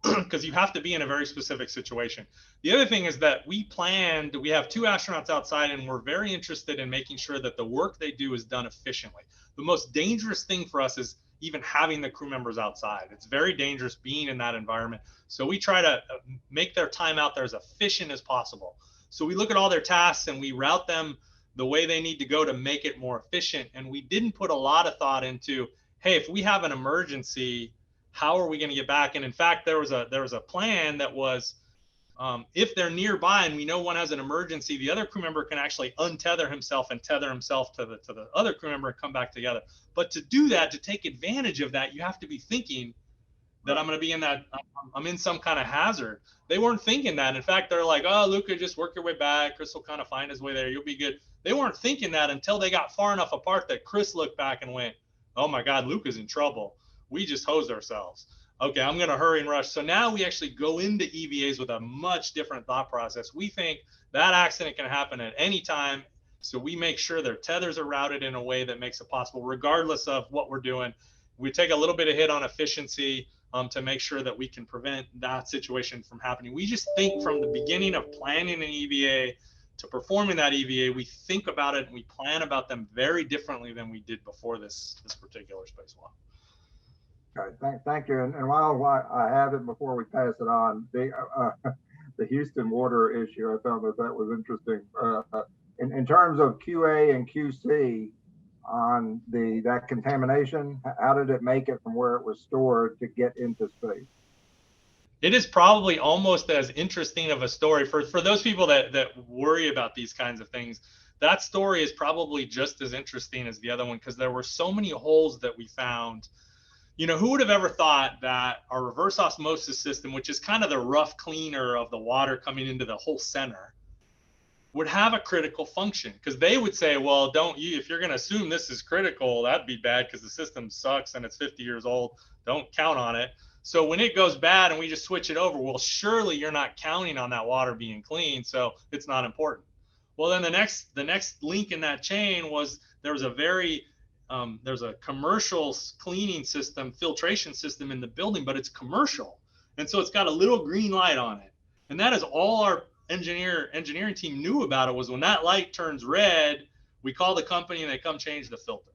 because you have to be in a very specific situation. The other thing is that we have 2 astronauts outside, and we're very interested in making sure that the work they do is done efficiently. The most dangerous thing for us is even having the crew members outside. It's very dangerous being in that environment. So we try to make their time out there as efficient as possible. So we look at all their tasks and we route them the way they need to go to make it more efficient. And we didn't put a lot of thought into, hey, if we have an emergency, how are we going to get back? And in fact, there was a plan that was, if they're nearby and we know one has an emergency, the other crew member can actually untether himself and tether himself to the other crew member and come back together. But to do that, to take advantage of that, you have to be thinking that I'm going to be in that, I'm in some kind of hazard. They weren't thinking that. In fact, they're like, oh, Luca, just work your way back. Chris will kind of find his way there. You'll be good. They weren't thinking that until they got far enough apart that Chris looked back and went, oh my God, Luca's in trouble. We just hosed ourselves. Okay, I'm going to hurry and rush. So now we actually go into EVAs with a much different thought process. We think that accident can happen at any time. So we make sure their tethers are routed in a way that makes it possible, regardless of what we're doing. We take a little bit of hit on efficiency to make sure that we can prevent that situation from happening. We just think from the beginning of planning an EVA to performing that EVA, we think about it and we plan about them very differently than we did before this particular spacewalk. Okay, thank you. And while I have it, before we pass it on, the Houston water issue, I found that was interesting. In terms of QA and QC on that contamination, how did it make it from where it was stored to get into space? It is probably almost as interesting of a story for those people that worry about these kinds of things. That story is probably just as interesting as the other one, because there were so many holes that we found. You know, who would have ever thought that our reverse osmosis system, which is kind of the rough cleaner of the water coming into the whole center, would have a critical function? Because they would say, well, if you're going to assume this is critical, that'd be bad because the system sucks and it's 50 years old. Don't count on it. So when it goes bad and we just switch it over, well, surely you're not counting on that water being clean, so it's not important. Well, then the next link in that chain was there was a very there's a commercial cleaning system, filtration system in the building, but it's commercial. And so it's got a little green light on it. And that is all our engineering team knew about it, was when that light turns red, we call the company and they come change the filter.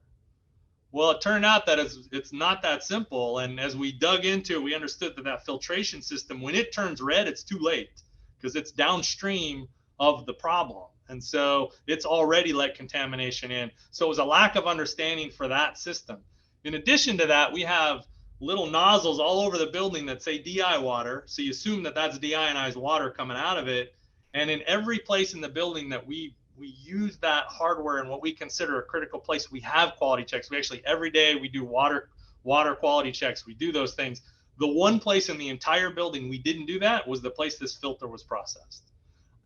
Well, it turned out that it's not that simple. And as we dug into it, we understood that that filtration system, when it turns red, it's too late because it's downstream of the problem. And so it's already let contamination in. So it was a lack of understanding for that system. In addition to that, we have little nozzles all over the building that say DI water. So you assume that that's deionized water coming out of it. And in every place in the building that we use that hardware in what we consider a critical place, we have quality checks. We actually, every day we do water quality checks. We do those things. The one place in the entire building we didn't do that was the place this filter was processed.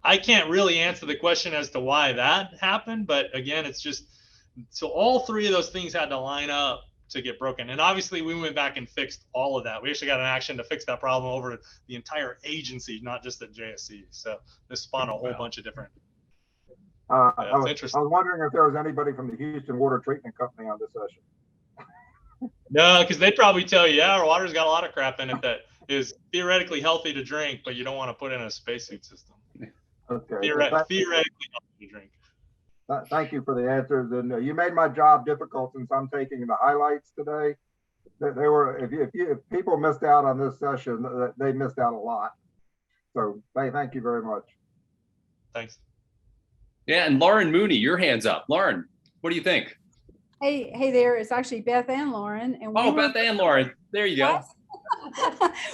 I can't really answer the question as to why that happened, but again, it's just, so all three of those things had to line up to get broken. And obviously we went back and fixed all of that. We actually got an action to fix that problem over the entire agency, not just at JSC. So this spawned a whole bunch of different. I was wondering if there was anybody from the Houston Water Treatment Company on this session. No, because they'd probably tell you, yeah, our water's got a lot of crap in it that is theoretically healthy to drink, but you don't want to put in a spacesuit system. Okay. Theoretically healthy to drink. Thank you for the answers, and you made my job difficult since I'm taking the highlights today. They were, if people missed out on this session, they missed out a lot. So thank you very much. Thanks. Yeah, and Lauren Mooney, your hand's up. Lauren, what do you think? Hey there. It's actually Beth and Lauren. And Beth and Lauren. There you go.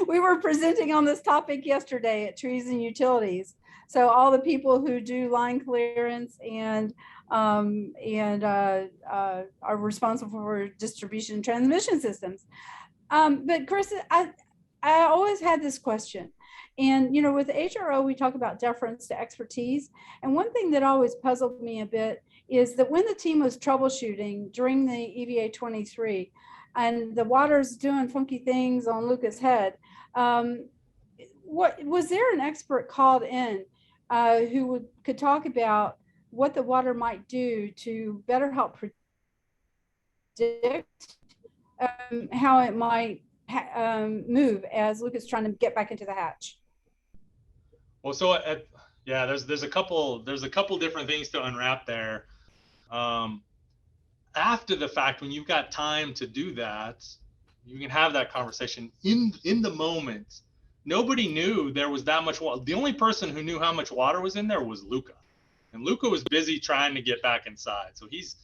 We were presenting on this topic yesterday at Trees and Utilities. So all the people who do line clearance and are responsible for distribution and transmission systems. But Chris, I always had this question. And, you know, with HRO, we talk about deference to expertise. And one thing that always puzzled me a bit is that when the team was troubleshooting during the EVA 23 and the water's doing funky things on Luca's head, what was there an expert called in who could talk about what the water might do to better help predict how it might move as Luca's trying to get back into the hatch? Well, so yeah, there's a couple different things to unwrap there. After the fact, when you've got time to do that, you can have that conversation in the moment. Nobody knew there was that much water. The only person who knew how much water was in there was Luca, and Luca was busy trying to get back inside. So he's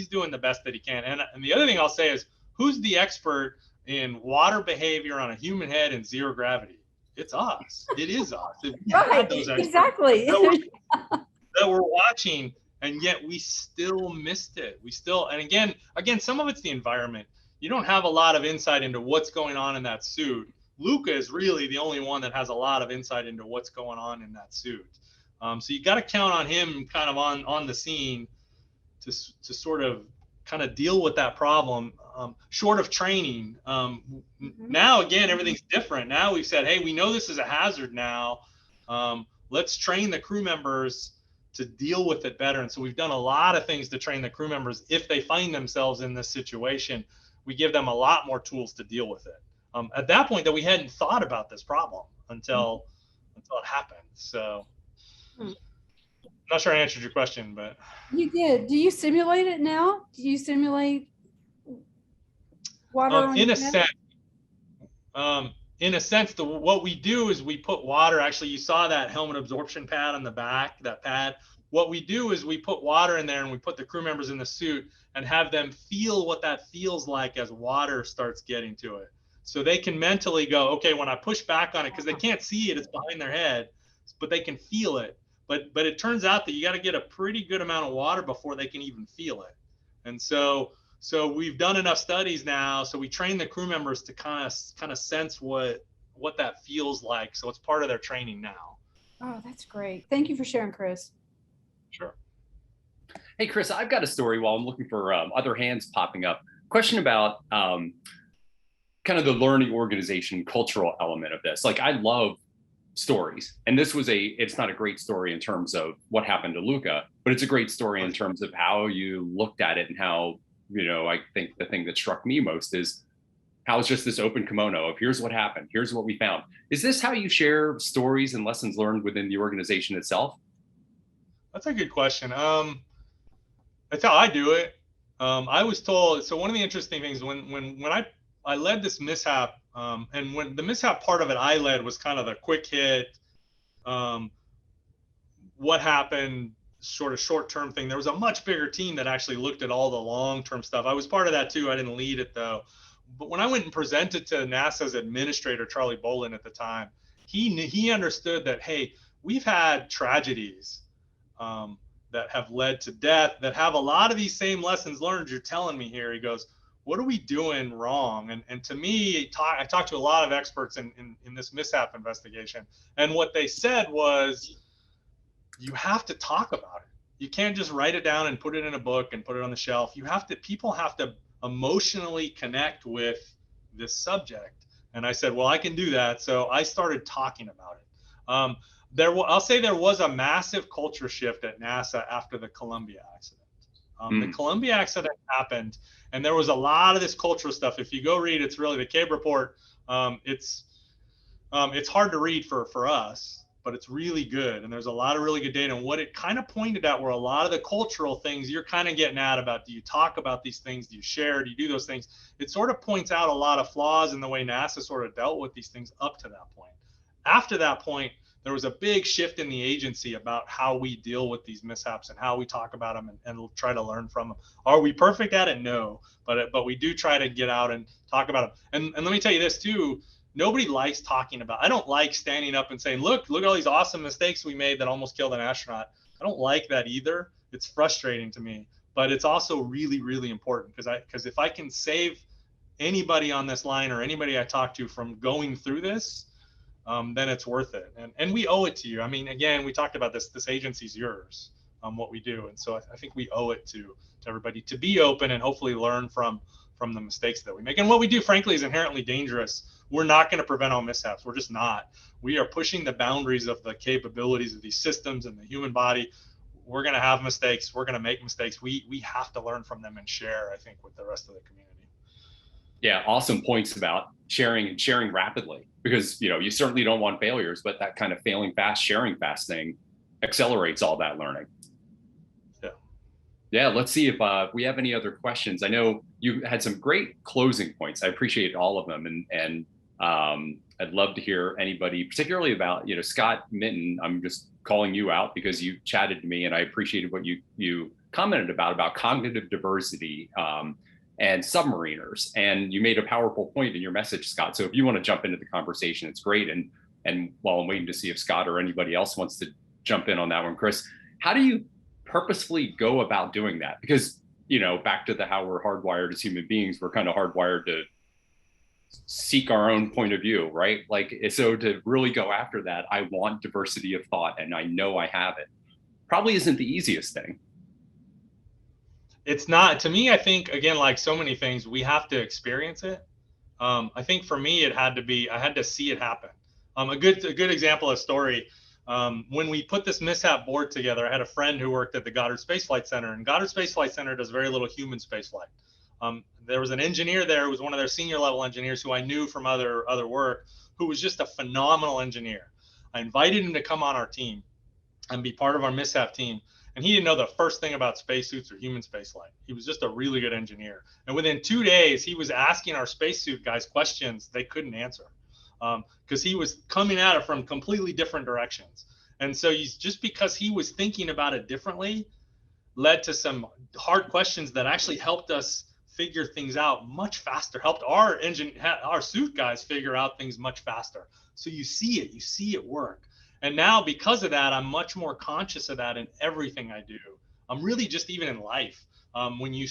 doing the best that he can. And the other thing I'll say is, who's the expert in water behavior on a human head in zero gravity? It's us. It is us. Right, exactly. That we're watching, and yet we still missed it. And again, some of it's the environment. You don't have a lot of insight into what's going on in that suit. Luca is really the only one that has a lot of insight into what's going on in that suit. So you got to count on him kind of on the scene to sort of kind of deal with that problem, short of training. Now, again, everything's different. Now we've said, hey, we know this is a hazard now. Let's train the crew members to deal with it better. And so we've done a lot of things to train the crew members. If they find themselves in this situation, we give them a lot more tools to deal with it. At that point, that we hadn't thought about this problem until it happened. So I'm not sure I answered your question, but you did. Do you simulate it now? Do you simulate water? In a sense, what we do is we put water. Actually, you saw that helmet absorption pad on the back. That pad. What we do is we put water in there, and we put the crew members in the suit and have them feel what that feels like as water starts getting to it. So they can mentally go, okay, when I push back on it, because they can't see it, it's behind their head, but they can feel it. But it turns out that you got to get a pretty good amount of water before they can even feel it. And so we've done enough studies now, so we train the crew members to kind of sense what that feels like. So it's part of their training now. Oh, that's great. Thank you for sharing, Chris. Sure. Hey, Chris, I've got a story while I'm looking for other hands popping up. Question about kind of the learning organization cultural element of this. Like, I love stories, and this was it's not a great story in terms of what happened to Luca, but it's a great story in terms of how you looked at it and how I think the thing that struck me most is how it's just this open kimono of here's what happened, here's what we found. Is this how you share stories and lessons learned within the organization itself? That's a good question. That's how I do it. I was told, so one of the interesting things when I led this mishap, and when the mishap part of it I led was kind of the quick hit, what happened, sort of short-term thing. There was a much bigger team that actually looked at all the long-term stuff. I was part of that too. I didn't lead it though. But when I went and presented to NASA's administrator, Charlie Bolin at the time, he understood that, hey, we've had tragedies that have led to death, that have a lot of these same lessons learned you're telling me here. He goes, what are we doing wrong? And to me, I talked to a lot of experts in this mishap investigation. And what they said was, you have to talk about it. You can't just write it down and put it in a book and put it on the shelf. People have to emotionally connect with this subject. And I said, well, I can do that. So I started talking about it. I'll say there was a massive culture shift at NASA after the Columbia accident. The Columbia accident happened, and there was a lot of this cultural stuff. If you go read, it's really the CABE report. It's hard to read for us, but it's really good. And there's a lot of really good data. And what it kind of pointed out were a lot of the cultural things you're kind of getting at about, do you talk about these things? Do you share? Do you do those things? It sort of points out a lot of flaws in the way NASA sort of dealt with these things up to that point. After that point, there was a big shift in the agency about how we deal with these mishaps and how we talk about them and try to learn from them. Are we perfect at it? No, but we do try to get out and talk about them. And let me tell you this too. Nobody likes talking about. I don't like standing up and saying, look at all these awesome mistakes we made that almost killed an astronaut. I don't like that either. It's frustrating to me, but it's also really, really important because if I can save anybody on this line or anybody I talk to from going through this, then it's worth it. And we owe it to you. I mean, again, we talked about this agency's yours, what we do. And so I think we owe it to everybody to be open and hopefully learn from the mistakes that we make. And what we do, frankly, is inherently dangerous. We're not going to prevent all mishaps. We're just not. We are pushing the boundaries of the capabilities of these systems and the human body. We're going to have mistakes. We're going to make mistakes. We have to learn from them and share, I think, with the rest of the community. Yeah, awesome points about sharing and sharing rapidly, because you certainly don't want failures, but that kind of failing fast, sharing fast thing accelerates all that learning. Yeah, let's see if we have any other questions. I know you had some great closing points. I appreciate all of them, and I'd love to hear anybody, particularly about Scott Minton. I'm just calling you out because you chatted to me, and I appreciated what you commented about cognitive diversity and submariners. And you made a powerful point in your message, Scott. So if you want to jump into the conversation, it's great. And while I'm waiting to see if Scott or anybody else wants to jump in on that one, Chris, how do you purposefully go about doing that? Because back to how we're hardwired as human beings, we're kind of hardwired to seek our own point of view, right? So to really go after that, I want diversity of thought, and I know I have it, probably isn't the easiest thing. It's not. To me, I think, again, like so many things, we have to experience it. I think for me, I had to see it happen. A good example of story. When we put this mishap board together, I had a friend who worked at the Goddard Space Flight Center, and Goddard Space Flight Center does very little human space flight. There was an engineer there who was one of their senior level engineers who I knew from other work, who was just a phenomenal engineer. I invited him to come on our team and be part of our mishap team. And he didn't know the first thing about spacesuits or human spaceflight. He was just a really good engineer. And within 2 days, he was asking our spacesuit guys questions they couldn't answer, because he was coming at it from completely different directions. And so just because he was thinking about it differently led to some hard questions that actually helped us figure things out much faster, helped our suit guys figure out things much faster. So you see it work. And now, because of that, I'm much more conscious of that in everything I do. I'm really just even in life. When you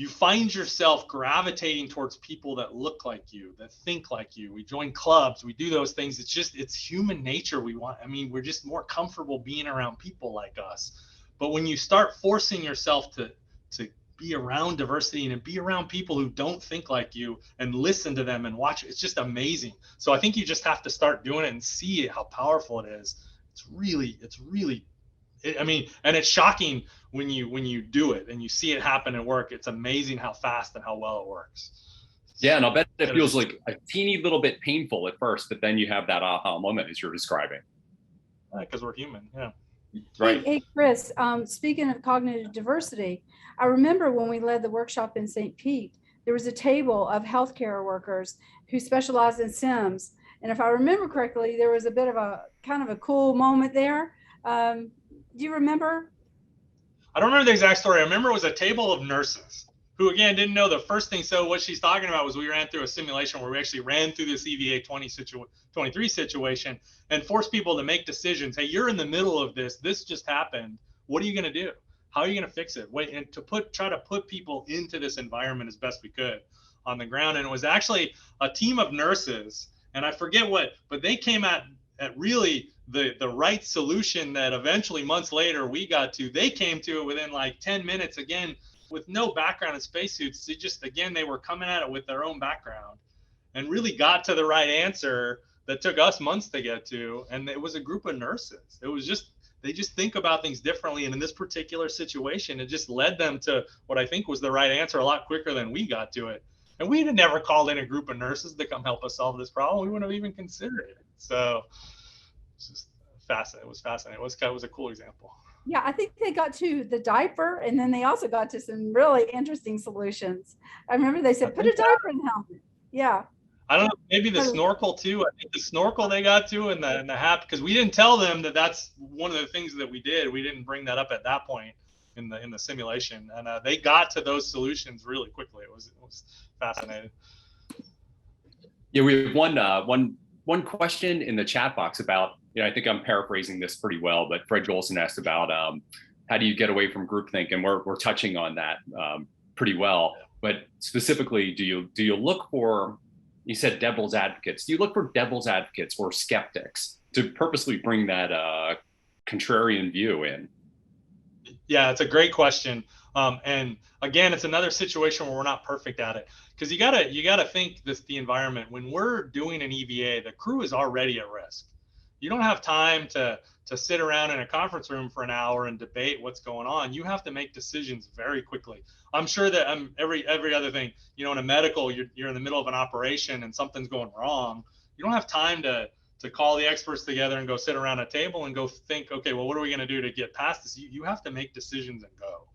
find yourself gravitating towards people that look like you, that think like you. We join clubs, we do those things. It's human nature. We're just more comfortable being around people like us. But when you start forcing yourself to be around diversity and be around people who don't think like you and listen to them and watch it, it's just amazing. So I think you just have to start doing it and see how powerful it is. It's really I mean, and it's shocking when you do it and you see it happen at work. It's amazing how fast and how well it works. Yeah, and I'll bet it feels like a teeny little bit painful at first, but then you have that aha moment as you're describing. Because we're human, yeah. Right. Hey, Chris, speaking of cognitive diversity, I remember when we led the workshop in St. Pete, there was a table of healthcare workers who specialized in SIMS. And if I remember correctly, there was a bit of a kind of a cool moment there. Do you remember? I don't remember the exact story. I remember it was a table of nurses who, again, didn't know the first thing. So what she's talking about was we ran through a simulation where we actually ran through this EVA 23 situation and forced people to make decisions. Hey, you're in the middle of this. This just happened. What are you going to do? How are you going to fix it? Wait, and to try to put people into this environment as best we could on the ground. And it was actually a team of nurses, and I forget what, but they came at really the right solution that eventually months later we got to. They came to it within like 10 minutes, again, with no background in spacesuits. They just, again, they were coming at it with their own background and really got to the right answer that took us months to get to. And it was a group of nurses. It was just, they just think about things differently. And in this particular situation, it just led them to what I think was the right answer a lot quicker than we got to it. And we had never called in a group of nurses to come help us solve this problem. We wouldn't have even considered it. So it's just fascinating. It was fascinating. It was a cool example. Yeah, I think they got to the diaper, and then they also got to some really interesting solutions. I remember they said, put a diaper in the helmet. Yeah. I don't know, maybe the snorkel too. I think the snorkel they got to, and the hat, because we didn't tell them that that's one of the things that we did. We didn't bring that up at that point in the simulation, and they got to those solutions really quickly. It was fascinating. Yeah, we have one question in the chat box about, I think I'm paraphrasing this pretty well, but Fred Golson asked about how do you get away from groupthink, and we're touching on that pretty well. But specifically, do you look for, you said devil's advocates, do you look for devil's advocates or skeptics to purposely bring that contrarian view in? Yeah, it's a great question. And again, it's another situation where we're not perfect at it, because you gotta think the environment. When we're doing an EVA, the crew is already at risk. You don't have time to sit around in a conference room for an hour and debate what's going on. You have to make decisions very quickly. I'm sure that every other thing, in a medical, you're in the middle of an operation and something's going wrong. You don't have time to call the experts together and go sit around a table and go think, okay, well, what are we going to do to get past this? You have to make decisions and go.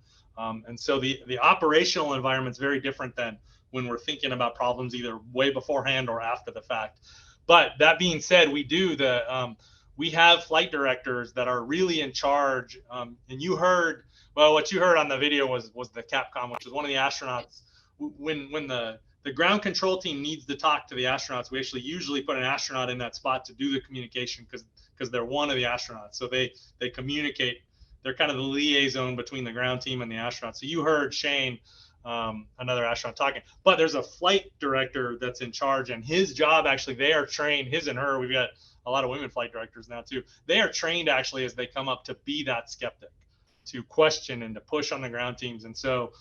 And so the operational environment is very different than when we're thinking about problems either way beforehand or after the fact. But that being said, we have flight directors that are really in charge. And you heard, well, what you heard on the video was the Capcom, which is one of the astronauts. When the ground control team needs to talk to the astronauts, we actually usually put an astronaut in that spot to do the communication because they're one of the astronauts. So they communicate. They're kind of the liaison between the ground team and the astronauts. So you heard Shane, another astronaut, talking, but there's a flight director that's in charge, and his job, actually, they are trained, his and her, we've got a lot of women flight directors now too. They are trained actually as they come up to be that skeptic, to question and to push on the ground teams. And so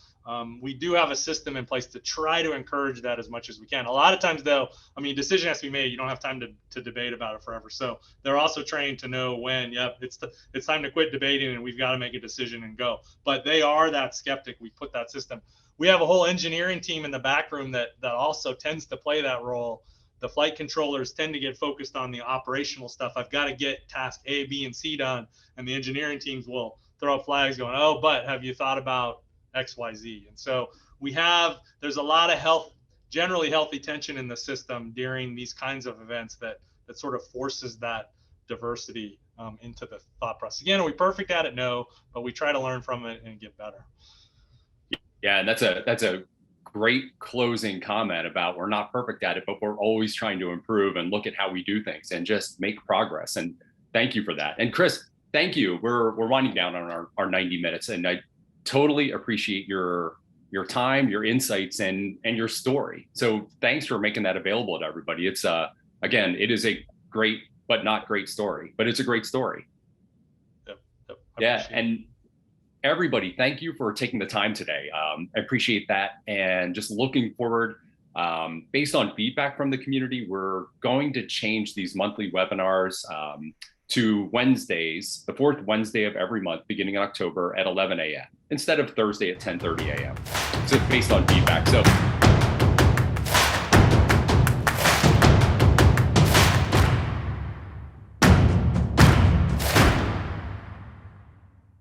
we do have a system in place to try to encourage that as much as we can. A lot of times though, decision has to be made. You don't have time to debate about it forever. So they're also trained to know when, it's time to quit debating and we've got to make a decision and go. But they are that skeptic. We put that system. We have a whole engineering team in the back room that also tends to play that role. The flight controllers tend to get focused on the operational stuff. I've got to get task A, B, and C done. And the engineering teams will throw up flags going, oh, but have you thought about X, Y, Z? And so there's a lot of generally healthy tension in the system during these kinds of events that sort of forces that diversity into the thought process. Again, are we perfect at it? No, but we try to learn from it and get better. Yeah, and that's a great closing comment about we're not perfect at it, but we're always trying to improve and look at how we do things and just make progress. And thank you for that. And Chris, thank you. We're winding down on our 90 minutes, and I totally appreciate your time, your insights, and your story. So thanks for making that available to everybody. It's again, it is a great but not great story, but it's a great story. Yep, yeah, and everybody, thank you for taking the time today. I appreciate that, and just looking forward. Based on feedback from the community, we're going to change these monthly webinars to Wednesdays, the fourth Wednesday of every month, beginning in October at 11 a.m. instead of Thursday at 10:30 a.m. So based on feedback. So